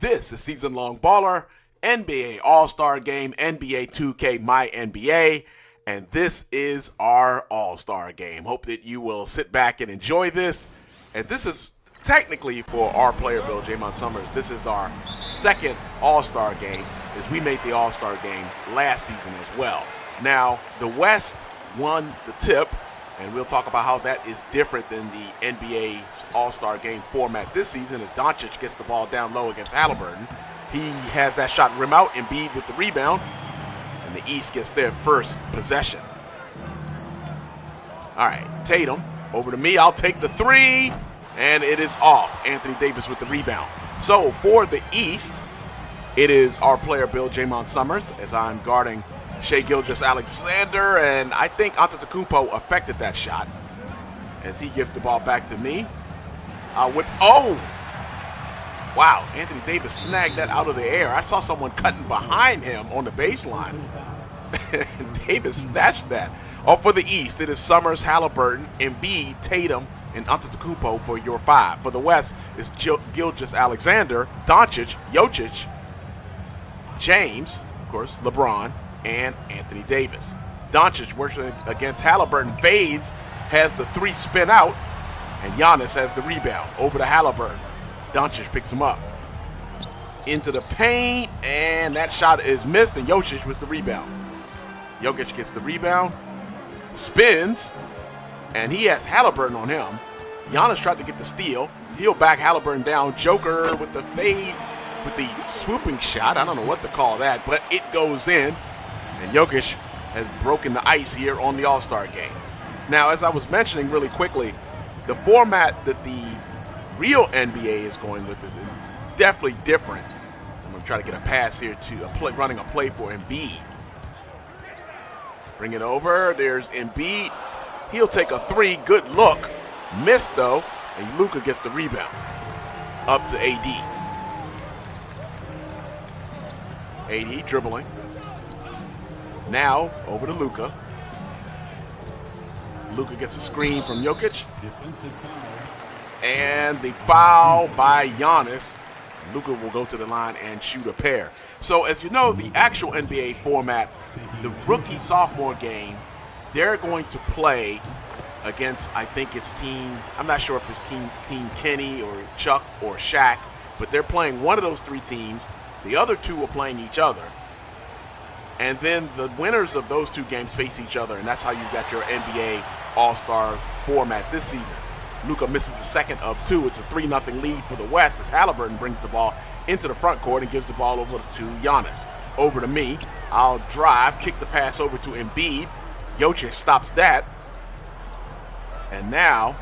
This is Season Long Baller, NBA All-Star Game, NBA2K My NBA, and this is our All-Star Game. Hope that you will sit back and enjoy this. And this is technically for our player build, Jaymont Summerz. This is our second All-Star Game, as we made the All-Star Game last season as well. Now, the West won the tip, and we'll talk about how that is different than the NBA All-Star Game format this season, as Doncic gets the ball down low against Halliburton. He has that shot rim out, Embiid with the rebound, and the East gets their first possession. All right, Tatum, over to me. I'll take the three, and it is off. Anthony Davis with the rebound. So for the East, it is our player build, Jaymont Summerz, as I'm guarding Shai Gilgeous-Alexander, and I think Antetokounmpo affected that shot as he gives the ball back to me. I'll whip. Oh! Wow, Anthony Davis snagged that out of the air. I saw someone cutting behind him on the baseline. Davis snatched that. Oh, for the East, it is Summerz, Halliburton, Embiid, Tatum, and Antetokounmpo for your five. For the West, it's Gilgeous-Alexander, Doncic, Jokic, James, of course, LeBron, and Anthony Davis. Doncic working against Halliburton, fades, has the three spin out, and Giannis has the rebound over to Halliburton. Doncic picks him up into the paint, and that shot is missed, and Jokic with the rebound. Jokic gets the rebound, spins, and he has Halliburton on him. Giannis tried to get the steal. He'll back Halliburton down. Joker with the fade, with the swooping shot. I don't know what to call that, but it goes in. And Jokic has broken the ice here on the All-Star Game. Now, as I was mentioning really quickly, the format that the real NBA is going with is definitely different. So I'm going to try to get a pass here to running a play for Embiid. Bring it over. There's Embiid. He'll take a three. Good look. Missed, though. And Luka gets the rebound. Up to AD. AD dribbling. Now, over to Luka. Luka gets a screen from Jokic. And the foul by Giannis. Luka will go to the line and shoot a pair. So, as you know, the actual NBA format, the rookie-sophomore game, they're going to play against, I think it's I'm not sure if it's team Kenny or Chuck or Shaq, but they're playing one of those three teams. The other two are playing each other. And then the winners of those two games face each other, and that's how you got your NBA All-Star format this season. Luka misses the second of two. It's a 3-0 lead for the West as Halliburton brings the ball into the front court and gives the ball over to Giannis. Over to me. I'll drive, kick the pass over to Embiid. Jokic stops that. And now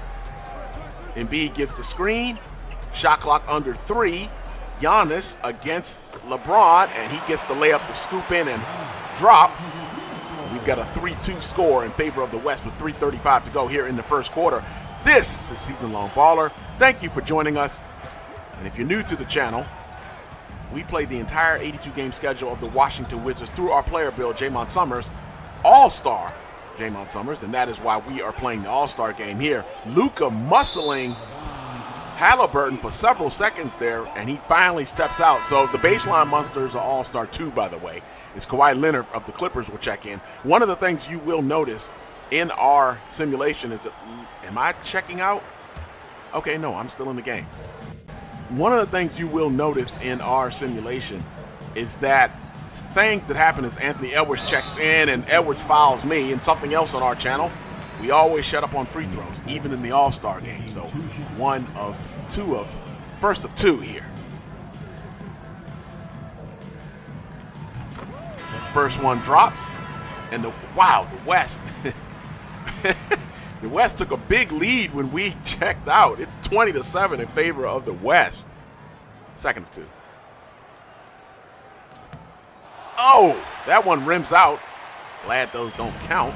Embiid gives the screen. Shot clock under 3. Giannis against LeBron, and he gets the layup to scoop in and drop. We've got a 3-2 score in favor of the West with 3:35 to go here in the first quarter. This is Season Long Baller. Thank you for joining us. And if you're new to the channel, we play the entire 82-game schedule of the Washington Wizards through our player build, Jaymont Summerz, All-Star Jaymont Summerz, and that is why we are playing the All-Star Game here. Luka muscling Halliburton for several seconds there, and he finally steps out. So the baseline monsters are All-Star 2, by the way. It's Kawhi Leonard of the Clippers will check in. One of the things you will notice in our simulation is that, am I checking out? Okay, no, I'm still in the game. One of the things you will notice in our simulation is that things that happen as Anthony Edwards checks in and Edwards fouls me, and something else on our channel, we always shut up on free throws, even in the All-Star Game. So first of two here. First one drops, and the West. The West took a big lead when we checked out. It's 20-7 in favor of the West. Second of two. Oh, that one rims out. Glad those don't count.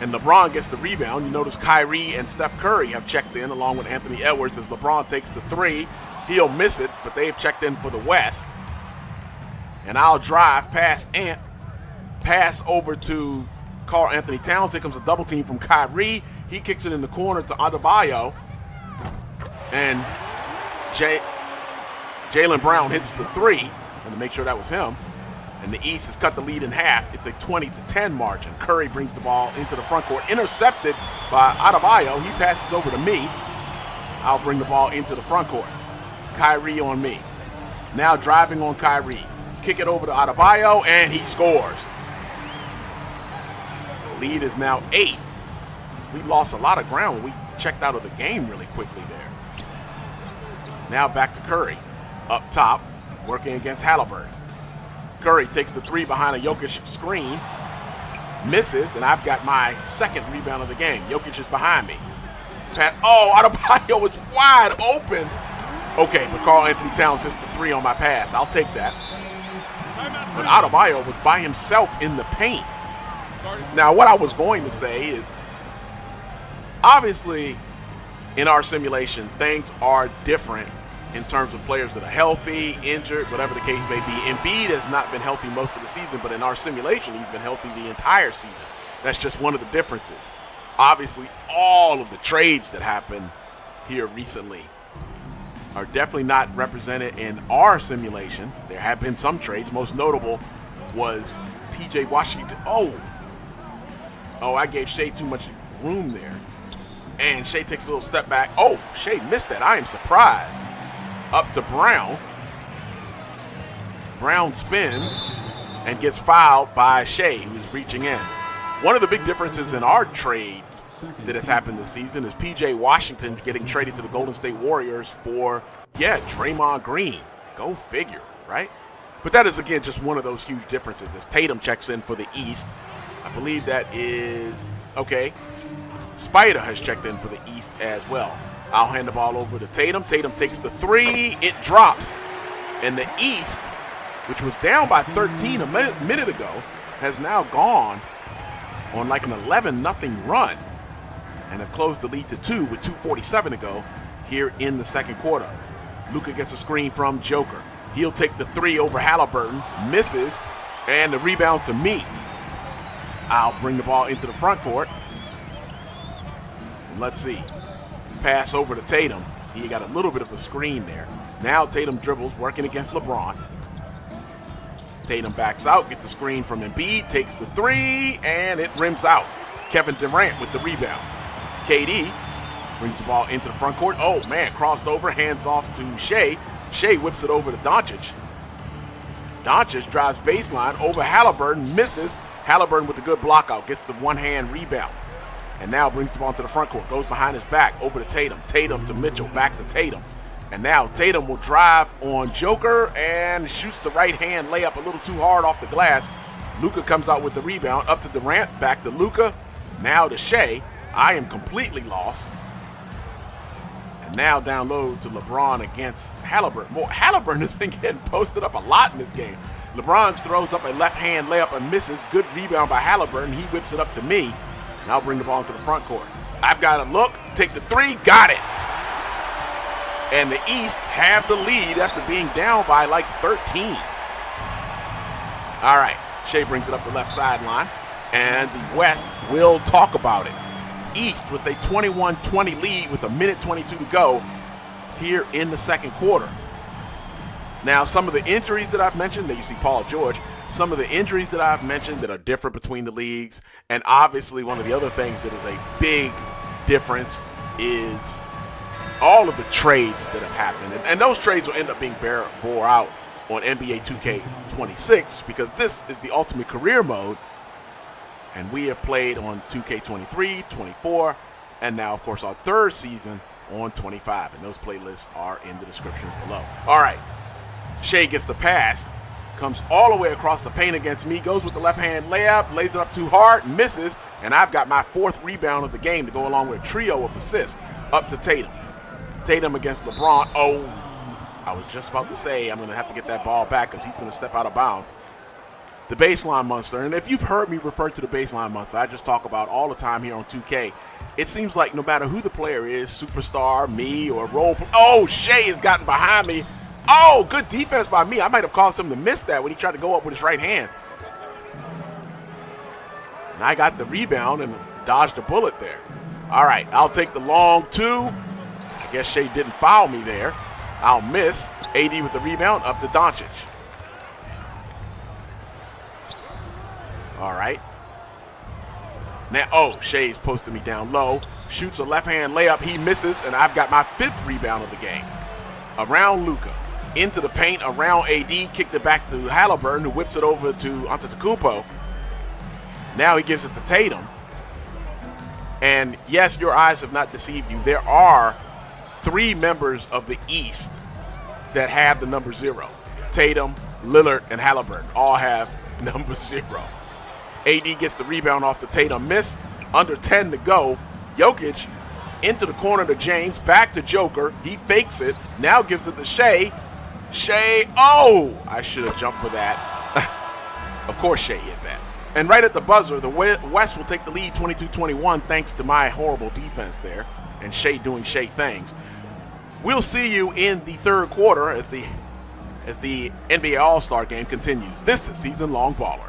And LeBron gets the rebound. You notice Kyrie and Steph Curry have checked in along with Anthony Edwards as LeBron takes the three. He'll miss it, but they've checked in for the West. And I'll drive past Ant, pass over to Karl Anthony Towns. Here comes a double team from Kyrie. He kicks it in the corner to Adebayo. And Jaylen Brown hits the three, and to make sure that was him. And the East has cut the lead in half. It's a 20-10 margin. Curry brings the ball into the front court, intercepted by Adebayo. He passes over to me. I'll bring the ball into the front court. Kyrie on me. Now driving on Kyrie. Kick it over to Adebayo, and he scores. The lead is now 8. We lost a lot of ground when we checked out of the game really quickly there. Now back to Curry. Up top, working against Halliburton. Curry takes the three behind a Jokic screen. Misses, and I've got my second rebound of the game. Jokic is behind me. Adebayo was wide open. Okay, but Karl Anthony Towns hits the three on my pass. I'll take that. But Adebayo was by himself in the paint. Now, what I was going to say is, obviously, in our simulation, things are different in terms of players that are healthy, injured, whatever the case may be. Embiid has not been healthy most of the season, but in our simulation, he's been healthy the entire season. That's just one of the differences. Obviously, all of the trades that happened here recently are definitely not represented in our simulation. There have been some trades. Most notable was P.J. Washington. Oh, I gave Shea too much room there. And Shea takes a little step back. Oh, Shea missed that. I am surprised. Up to Brown. Brown spins and gets fouled by Shea, who's reaching in. One of the big differences in our trades that has happened this season is P.J. Washington getting traded to the Golden State Warriors for, Draymond Green. Go figure, right? But that is, again, just one of those huge differences as Tatum checks in for the East. I believe that is, Spider has checked in for the East as well. I'll hand the ball over to Tatum. Tatum takes the three. It drops. And the East, which was down by 13 a minute ago, has now gone on like an 11-0 run and have closed the lead to 2 with 2:47 to go here in the second quarter. Luka gets a screen from Joker. He'll take the three over Halliburton, misses, and the rebound to me. I'll bring the ball into the front court. And let's see. Pass over to Tatum. He got a little bit of a screen there. Now Tatum dribbles, working against LeBron. Tatum backs out, gets a screen from Embiid, takes the three, and it rims out. Kevin Durant with the rebound. KD brings the ball into the front court. Oh, man, crossed over, hands off to Shea. Shea whips it over to Doncic. Doncic drives baseline over Halliburton, misses. Halliburton with the good block out, gets the one-hand rebound. And now brings the ball to the front court, goes behind his back, over to Tatum. Tatum to Mitchell, back to Tatum. And now Tatum will drive on Joker and shoots the right-hand layup a little too hard off the glass. Luka comes out with the rebound, up to Durant, back to Luka, now to Shea. I am completely lost. And now down low to LeBron against Halliburton. Well, Halliburton has been getting posted up a lot in this game. LeBron throws up a left-hand layup and misses. Good rebound by Halliburton. He whips it up to me. And I'll bring the ball into the front court. I've got to look, take the three, got it. And the East have the lead after being down by like 13. All right, Shea brings it up the left sideline, and the West will talk about it. East with a 21-20 lead with 1:22 to go here in the second quarter. Now, some of the injuries that I've mentioned, that you see Paul George, some of the injuries that I've mentioned that are different between the leagues, and obviously one of the other things that is a big difference is all of the trades that have happened. And those trades will end up being bore out on NBA 2K26 because this is the ultimate career mode. And we have played on 2K23, 24, and now, of course, our third season on 25. And those playlists are in the description below. All right. Shea gets the pass, comes all the way across the paint against me, goes with the left-hand layup, lays it up too hard, misses, and I've got my fourth rebound of the game to go along with a trio of assists up to Tatum. Tatum against LeBron. Oh, I was just about to say I'm going to have to get that ball back because he's going to step out of bounds. The baseline monster, and if you've heard me refer to the baseline monster, I just talk about all the time here on 2K. It seems like no matter who the player is, superstar, me, or role player. Oh, Shea has gotten behind me. Oh, good defense by me. I might have caused him to miss that when he tried to go up with his right hand. And I got the rebound and dodged a bullet there. All right, I'll take the long two. I guess Shea didn't foul me there. I'll miss. AD with the rebound, up to Doncic. All right. Now, Shea's posting me down low. Shoots a left-hand layup. He misses, and I've got my 5th rebound of the game. Around Luka. Into the paint, around AD. Kicked it back to Halliburton, who whips it over to Antetokounmpo. Now he gives it to Tatum. And yes, your eyes have not deceived you. There are 3 members of the East that have the number 0. Tatum, Lillard, and Halliburton all have number 0. AD gets the rebound off the Tatum miss. Under 10 to go. Jokic into the corner to James. Back to Joker. He fakes it. Now gives it to Shea. Shea, I should have jumped for that. Of course Shea hit that. And right at the buzzer, the West will take the lead 22-21 thanks to my horrible defense there. And Shea doing Shea things. We'll see you in the 3rd quarter as the NBA All-Star game continues. This is Season Long Baller.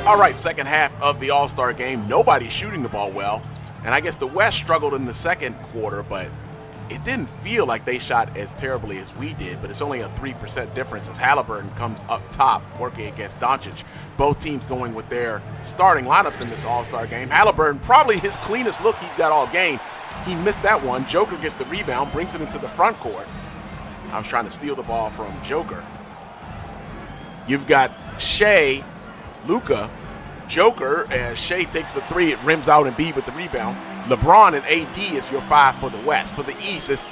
All right, second half of the All-Star game. Nobody's shooting the ball well. And I guess the West struggled in the second quarter, but it didn't feel like they shot as terribly as we did. But it's only a 3% difference as Halliburton comes up top working against Doncic. Both teams going with their starting lineups in this All-Star game. Halliburton, probably his cleanest look he's got all game. He missed that one. Joker gets the rebound, brings it into the front court. I was trying to steal the ball from Joker. You've got Shea, Luka, Joker, as Shea takes the 3, it rims out Embiid with the rebound. LeBron and AD is your 5 for the West. For the East, it's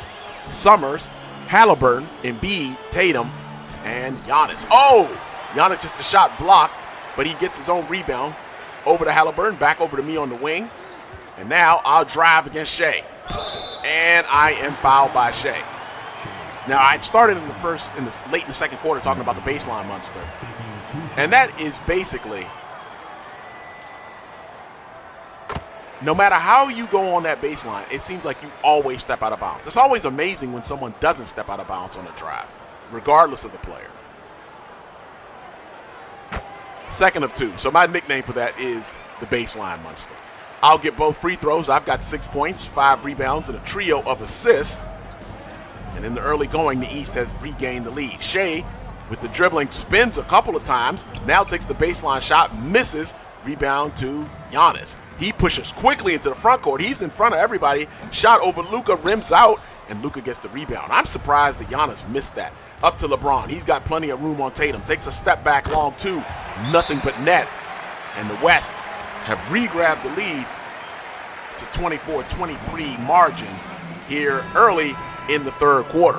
Summerz, Halliburton, Embiid, Tatum, and Giannis. Giannis just a shot blocked, but he gets his own rebound. Over to Halliburton, back over to me on the wing. And now I'll drive against Shea. And I am fouled by Shea. Now, I started late in the second quarter talking about the baseline monster. And that is basically, no matter how you go on that baseline, it seems like you always step out of bounds. It's always amazing when someone doesn't step out of bounds on a drive, regardless of the player. Second of 2. So my nickname for that is the baseline monster. I'll get both free throws. I've got 6 points, 5 rebounds, and a trio of assists. And in the early going, the East has regained the lead. Shea, with the dribbling, spins a couple of times, now takes the baseline shot, misses, rebound to Giannis. He pushes quickly into the front court. He's in front of everybody. Shot over Luka, rims out, and Luka gets the rebound. I'm surprised that Giannis missed that. Up to LeBron. He's got plenty of room on Tatum. Takes a step back long, 2. Nothing but net. And the West have re-grabbed the lead to 24-23 margin here early in the third quarter.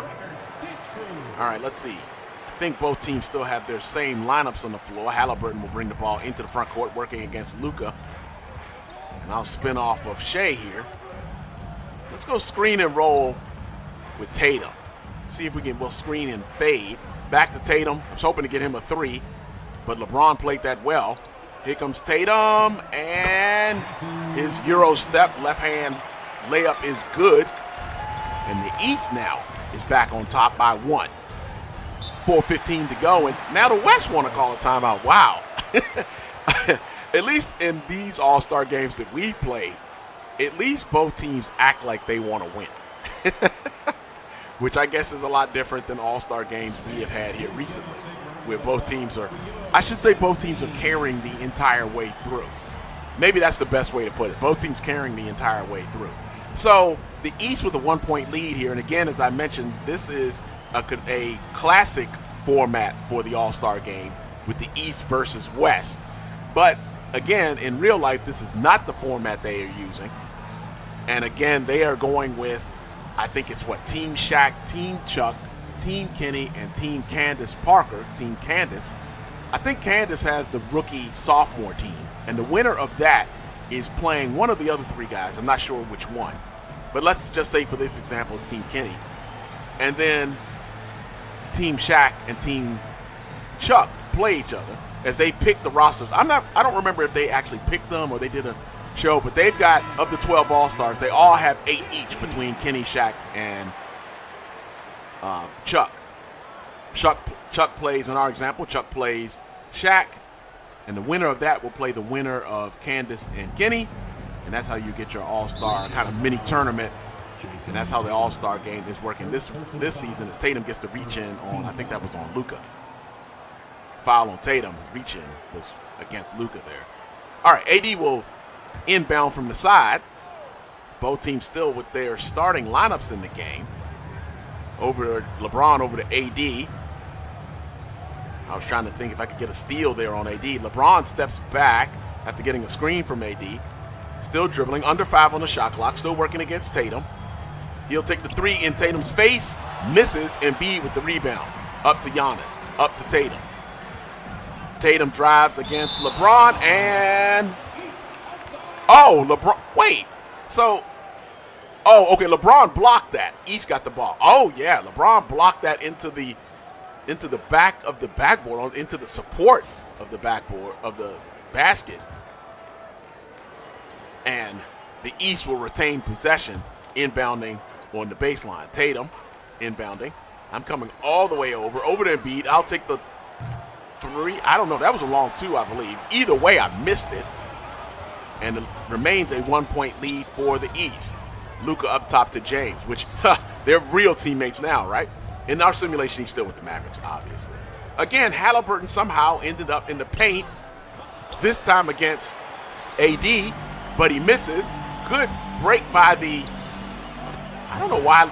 All right, let's see. I think both teams still have their same lineups on the floor. Halliburton will bring the ball into the front court, working against Luka. And I'll spin off of Shea here. Let's go screen and roll with Tatum. See if we'll screen and fade. Back to Tatum. I was hoping to get him a 3, but LeBron played that well. Here comes Tatum, and his Euro step, left hand layup is good. And the East now is back on top by 1. 4:15 to go, and now the West want to call a timeout. Wow. At least in these All-Star games that we've played, at least both teams act like they want to win. which I guess is a lot different than all-star games we have had here recently, where both teams are, I should say both teams are carrying the entire way through. Maybe that's the best way to put it. Both teams carrying the entire way through. So the East with a 1-point lead here. And again, as I mentioned, this is a classic format for the All-Star game with the East versus West. But again, in real life, this is not the format they are using. And again, they are going with, I think it's Team Shaq, Team Chuck, Team Kenny, and Team Candace Parker, Team Candace. I think Candace has the rookie sophomore team. And the winner of that is playing one of the other three guys. I'm not sure which one. But let's just say for this example, it's Team Kenny. And then Team Shaq and Team Chuck play each other as they pick the rosters. I don't remember if they actually picked them or they did a show, but they've got, of the 12 All-Stars, they all have 8 each between Kenny, Shaq, and Chuck. Chuck plays, in our example, Chuck plays Shaq, and the winner of that will play the winner of Candace and Kenny, and that's how you get your All-Star kind of mini tournament, and that's how the All-Star game is working this season, as Tatum gets to reach in on, I think that was on Luka. Foul on Tatum, reach in was against Luka there. All right, AD will inbound from the side. Both teams still with their starting lineups in the game. LeBron over to AD. I was trying to think if I could get a steal there on AD. LeBron steps back after getting a screen from AD. Still dribbling, under 5 on the shot clock, still working against Tatum. He'll take the 3 in Tatum's face, misses, and Embiid with the rebound. Up to Giannis, up to Tatum. Tatum drives against LeBron, and LeBron, wait. So, okay, LeBron blocked that. East got the ball. Oh, yeah, LeBron blocked that into the back of the backboard, into the support of the backboard of the basket. And the East will retain possession, inbounding on the baseline. Tatum inbounding. I'm coming all the way over to Embiid. I'll take the 3. I don't know. That was a long 2, I believe. Either way, I missed it. And it remains a 1-point lead for the East. Luka up top to James, which, they're real teammates now, right? In our simulation, he's still with the Mavericks, obviously. Again, Halliburton somehow ended up in the paint, this time against AD, but he misses. Good break by the, I don't know why,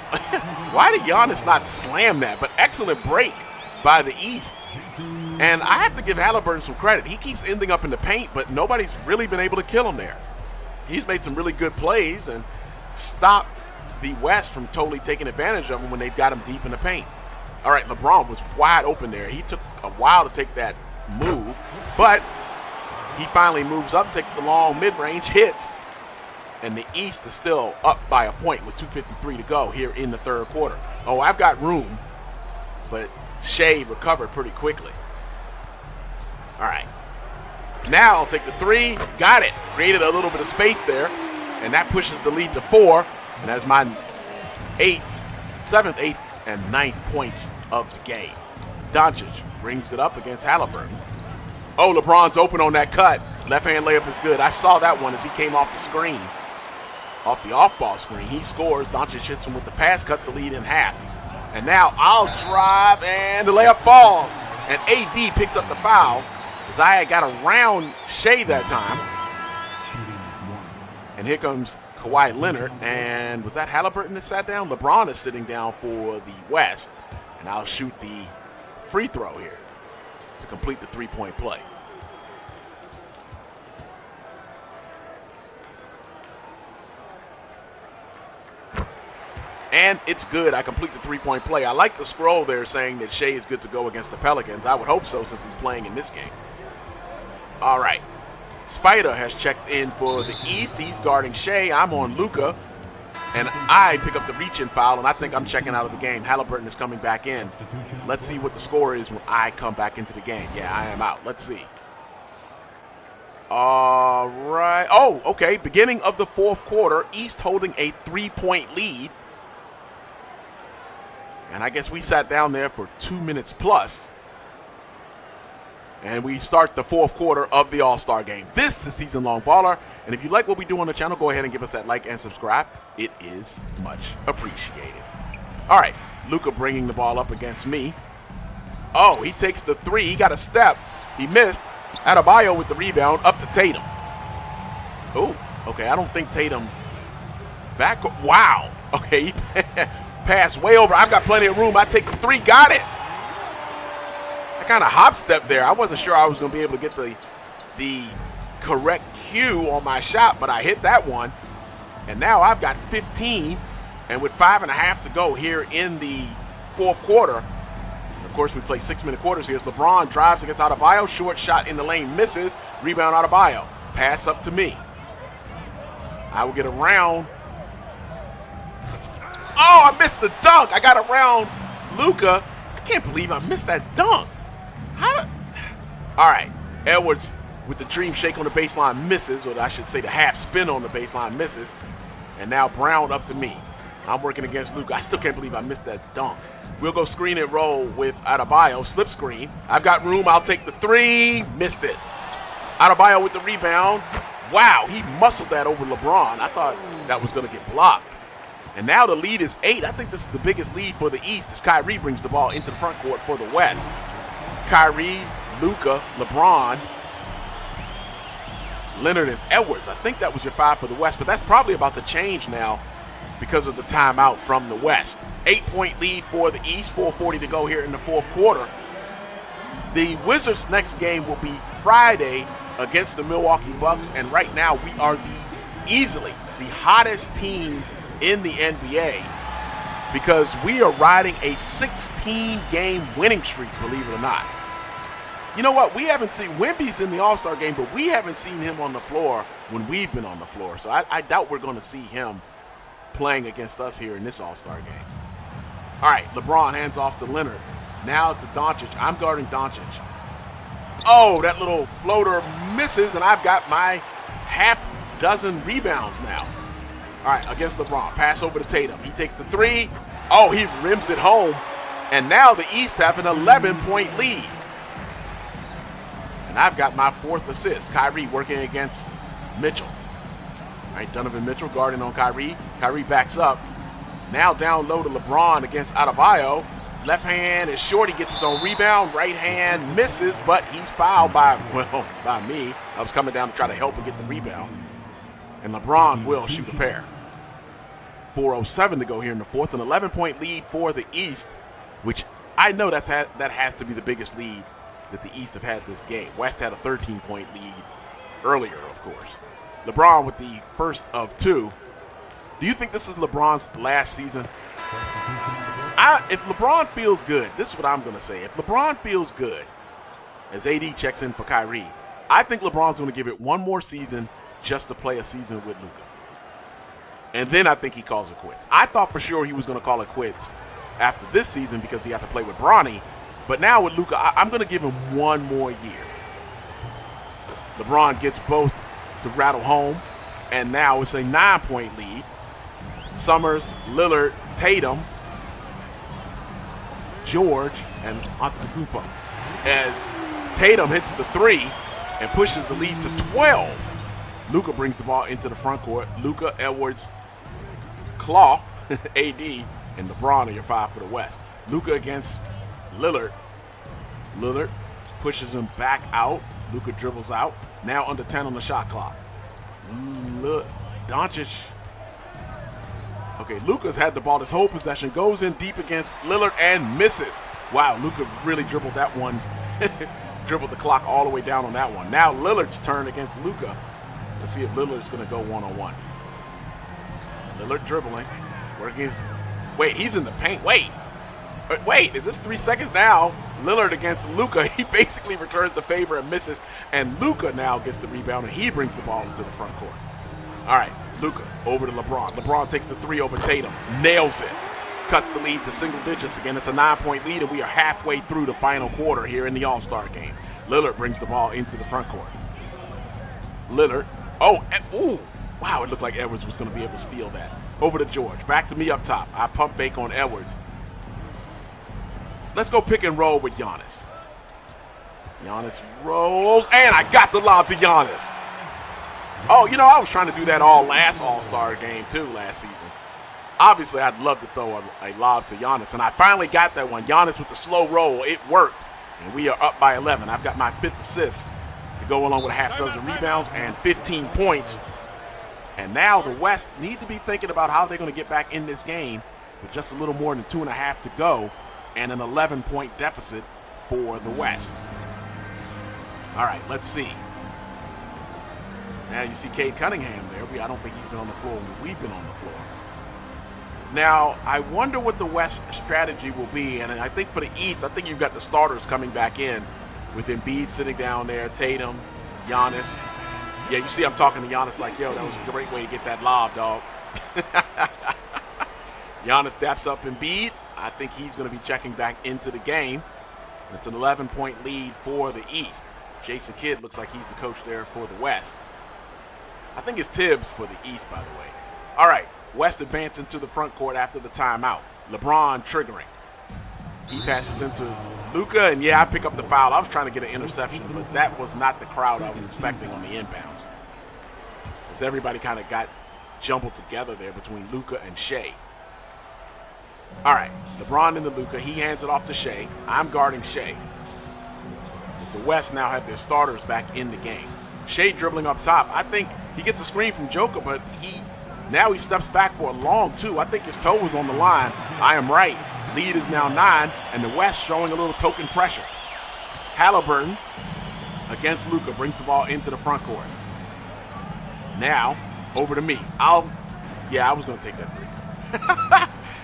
why did Giannis not slam that? But excellent break by the East. And I have to give Halliburton some credit. He keeps ending up in the paint, but nobody's really been able to kill him there. He's made some really good plays and stopped the West from totally taking advantage of him when they've got him deep in the paint. All right, LeBron was wide open there. He took a while to take that move, but he finally moves up, takes the long mid-range, hits, and the East is still up by a point with 2:53 to go here in the third quarter. Oh, I've got room, but Shea recovered pretty quickly. All right. Now I'll take the 3. Got it. Created a little bit of space there, and that pushes the lead to 4. And that's my 7th, 8th, and 9th points of the game. Doncic brings it up against Halliburton. Oh, LeBron's open on that cut. Left-hand layup is good. I saw that one as he came off the screen. Off the off-ball screen. He scores. Doncic hits him with the pass, cuts the lead in half. And now I'll drive, and the layup falls. And AD picks up the foul as I got around Shea that time. And here comes Kawhi Leonard, and was that Halliburton that sat down? LeBron is sitting down for the West, and I'll shoot the free throw here to complete the 3-point play. And it's good. I complete the 3-point play. I like the scroll there saying that Shea is good to go against the Pelicans. I would hope so since he's playing in this game. All right. Spider has checked in for the East. He's guarding Shea. I'm on Luka, and I pick up the reach-in foul, and I think I'm checking out of the game. Halliburton is coming back in. Let's see what the score is when I come back into the game. Yeah, I am out. Let's see. All right. Oh, okay. Beginning of the fourth quarter, East holding a 3-point lead. And I guess we sat down there for 2 minutes plus. And we start the fourth quarter of the All-Star game. This is Season Long Baller. And if you like what we do on the channel, go ahead and give us that like and subscribe. It is much appreciated. All right. Luka bringing the ball up against me. Oh, he takes the three. He got a step. He missed. Adebayo with the rebound up to Tatum. Oh, okay. I don't think Tatum back. Wow. Okay, he passed way over. I've got plenty of room. I take the three. Got it. I kind of hop step there. I wasn't sure I was going to be able to get the correct cue on my shot, but I hit that one. And now I've got 15. And with 5.5 to go here in the fourth quarter, of course, we play 6-minute quarters here. As LeBron drives against Adebayo, short shot in the lane, misses, rebound Adebayo, pass up to me. I will get around. Oh, I missed the dunk. I got around Luka. I can't believe I missed that dunk. All right, Edwards with the dream shake on the baseline misses, or I should say the half spin on the baseline misses. And now Brown up to me. I'm working against Luka. I still can't believe I missed that dunk. We'll go screen and roll with Adebayo. Slip screen. I've got room. I'll take the three. Missed it. Adebayo with the rebound. Wow, he muscled that over LeBron. I thought that was going to get blocked. And now the lead is 8. I think this is the biggest lead for the East as Kyrie brings the ball into the front court for the West. Kyrie, Luka, LeBron, Leonard, and Edwards. I think that was your 5 for the West, but that's probably about to change now because of the timeout from the West. 8-point lead for the East, 4:40 to go here in the fourth quarter. The Wizards' next game will be Friday against the Milwaukee Bucks, and right now we are easily the hottest team in the NBA because we are riding a 16-game winning streak, believe it or not. You know what? We haven't seen Wemby's in the All-Star game, but we haven't seen him on the floor when we've been on the floor. So I doubt we're going to see him playing against us here in this All-Star game. All right, LeBron hands off to Leonard. Now to Doncic. I'm guarding Doncic. Oh, that little floater misses, and I've got my half dozen rebounds now. All right, against LeBron. Pass over to Tatum. He takes the three. Oh, he rims it home. And now the East have an 11-point lead. And I've got my 4th assist. Kyrie working against Mitchell. All right, Donovan Mitchell guarding on Kyrie. Kyrie backs up. Now down low to LeBron against Adebayo. Left hand is short. He gets his own rebound. Right hand misses, but he's fouled by me. I was coming down to try to help him get the rebound. And LeBron will shoot a pair. 4:07 to go here in the fourth. An 11-point lead for the East, which I know that has to be the biggest lead that the East have had this game. West had a 13-point lead earlier, of course. LeBron with the first of 2. Do you think this is LeBron's last season? If LeBron feels good, this is what I'm going to say. If LeBron feels good, as AD checks in for Kyrie, I think LeBron's going to give it one more season just to play a season with Luka. And then I think he calls it quits. I thought for sure he was going to call it quits after this season because he had to play with Bronny. But now with Luka, I'm going to give him one more year. LeBron gets both to rattle home, and now it's a 9-point lead. Summerz, Lillard, Tatum, George, and Antetokounmpo. As Tatum hits the 3 and pushes the lead to 12, Luka brings the ball into the front court. Luka, Edwards, Claw, AD, and LeBron are your 5 for the West. Luka against Lillard. Lillard pushes him back out. Luka dribbles out. Now under 10 on the shot clock. Doncic. Okay, Luka's had the ball this whole possession. Goes in deep against Lillard and misses. Wow, Luka really dribbled that one. Dribbled the clock all the way down on that one. Now Lillard's turn against Luka. Let's see if Lillard's going to go one-on-one. Lillard dribbling. Working his... Wait, he's in the paint. Wait, is this 3 seconds now? Lillard against Luka. He basically returns the favor and misses. And Luka now gets the rebound, and he brings the ball into the front court. All right, Luka over to LeBron. LeBron takes the 3 over Tatum. Nails it. Cuts the lead to single digits again. It's a 9-point lead, and we are halfway through the final quarter here in the All-Star game. Lillard brings the ball into the front court. Lillard. Ooh. Wow, it looked like Edwards was going to be able to steal that. Over to George. Back to me up top. I pump fake on Edwards. Let's go pick and roll with Giannis. Giannis rolls, and I got the lob to Giannis. Oh, I was trying to do that all last All-Star game, too, last season. Obviously, I'd love to throw a lob to Giannis, and I finally got that one. Giannis with the slow roll. It worked, and we are up by 11. I've got my 5th assist to go along with a half dozen rebounds and 15 points. And now the West need to be thinking about how they're going to get back in this game with just a little more than 2.5 to go and an 11-point deficit for the West. All right, let's see. Now you see Cade Cunningham there. I don't think he's been on the floor when we've been on the floor. Now, I wonder what the West strategy will be, and I think for the East, I think you've got the starters coming back in with Embiid sitting down there, Tatum, Giannis. Yeah, you see I'm talking to Giannis like, yo, that was a great way to get that lob, dog. Giannis daps up Embiid. I think he's going to be checking back into the game. It's an 11-point lead for the East. Jason Kidd looks like he's the coach there for the West. I think it's Tibbs for the East, by the way. All right. West advancing to the front court after the timeout. LeBron triggering. He passes into Luka, and yeah, I pick up the foul. I was trying to get an interception, but that was not the crowd I was expecting on the inbounds. As everybody kind of got jumbled together there between Luka and Shea. All right, LeBron into Luka. He hands it off to Shea. I'm guarding Shea. As the West now have their starters back in the game. Shea dribbling up top. I think he gets a screen from Joker, but now he steps back for a long two. I think his toe was on the line. I am right. Lead is now 9, and the West showing a little token pressure. Halliburton against Luka brings the ball into the front court. Now, over to me. I was going to take that 3.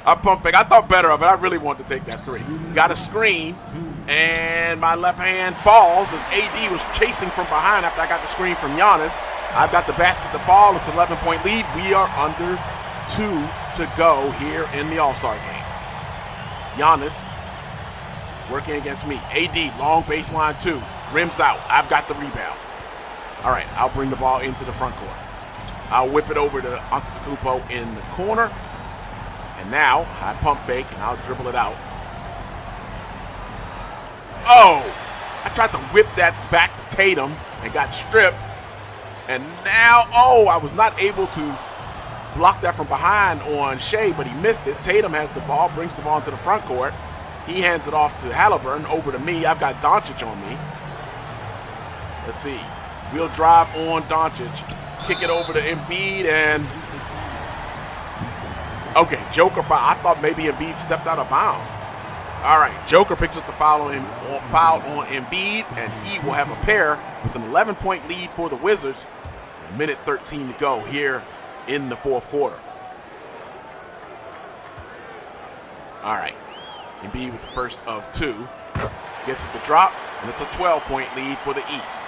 I pump fake. I thought better of it. I really wanted to take that 3. Got a screen, and my left hand falls as AD was chasing from behind after I got the screen from Giannis. I've got the basket to fall. It's an 11-point lead. We are under 2 to go here in the All-Star game. Giannis working against me. AD, long baseline 2. Rims out. I've got the rebound. All right, I'll bring the ball into the front court. I'll whip it over to Antetokounmpo in the corner. And now I pump fake, and I'll dribble it out. Oh! I tried to whip that back to Tatum and got stripped. And now, I was not able to block that from behind on Shea, but he missed it. Tatum has the ball, brings the ball into the front court. He hands it off to Halliburton, over to me. I've got Doncic on me. Let's see. We'll drive on Doncic. Kick it over to Embiid, and okay, Joker foul. I thought maybe Embiid stepped out of bounds. All right, Joker picks up the foul on Embiid, and he will have a pair with an 11-point lead for the Wizards. A minute 13 to go here in the fourth quarter. All right, Embiid with the first of 2. Gets it to drop, and it's a 12-point lead for the East.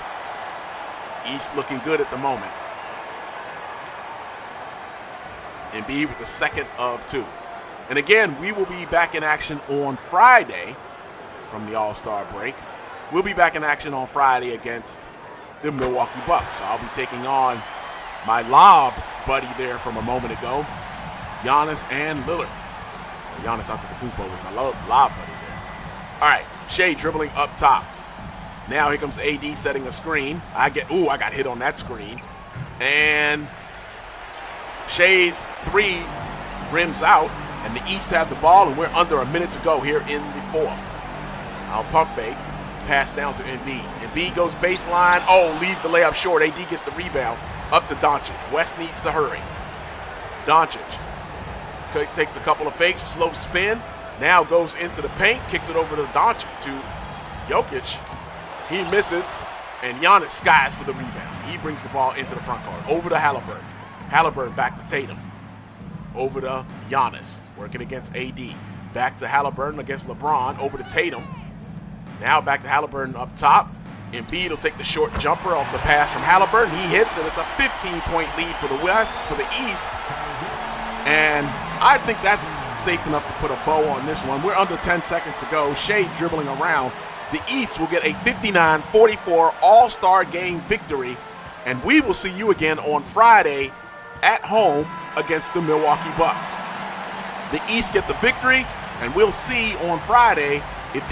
East looking good at the moment. Embiid with the second of 2. And again, we will be back in action on Friday from the All-Star break. We'll be back in action on Friday against the Milwaukee Bucks. I'll be taking on my lob buddy there from a moment ago, Giannis and Lillard. Giannis Antetokounmpo was my lob buddy there. All right, Shea dribbling up top. Now here comes AD setting a screen. I got hit on that screen. And Shea's 3 rims out, and the East have the ball, and we're under a minute to go here in the fourth. I'll pump fake, pass down to Embiid. Embiid goes baseline, leaves the layup short. AD gets the rebound, up to Doncic. West needs to hurry. Doncic takes a couple of fakes, slow spin, now goes into the paint, kicks it over to Doncic, to Jokic. He misses, and Giannis skies for the rebound. He brings the ball into the front court, over to Halliburton. Halliburton back to Tatum. Over to Giannis, working against AD. Back to Halliburton against LeBron, over to Tatum. Now back to Halliburton up top. Embiid will take the short jumper off the pass from Halliburton. He hits, and it's a 15-point lead for the East. And I think that's safe enough to put a bow on this one. We're under 10 seconds to go. Shea dribbling around. The East will get a 59-44 All-Star Game victory. And we will see you again on Friday at home against the Milwaukee Bucks. The East get the victory, and we'll see on Friday if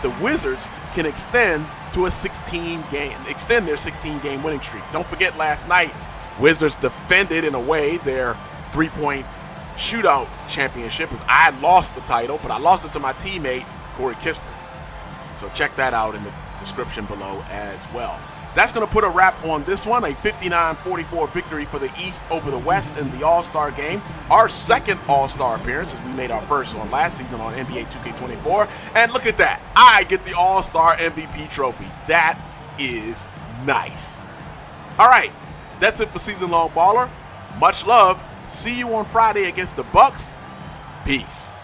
the Wizards can extend their 16-game winning streak. Don't forget last night, Wizards defended in a way their 3-point shootout championship is I lost the title, but I lost it to my teammate, Corey Kispert. So check that out in the description below as well. That's going to put a wrap on this one, a 59-44 victory for the East over the West in the All-Star game. Our second All-Star appearance, as we made our first one last season on NBA 2K25. And look at that. I get the All-Star MVP trophy. That is nice. All right, that's it for Season Long Baller. Much love. See you on Friday against the Bucks. Peace.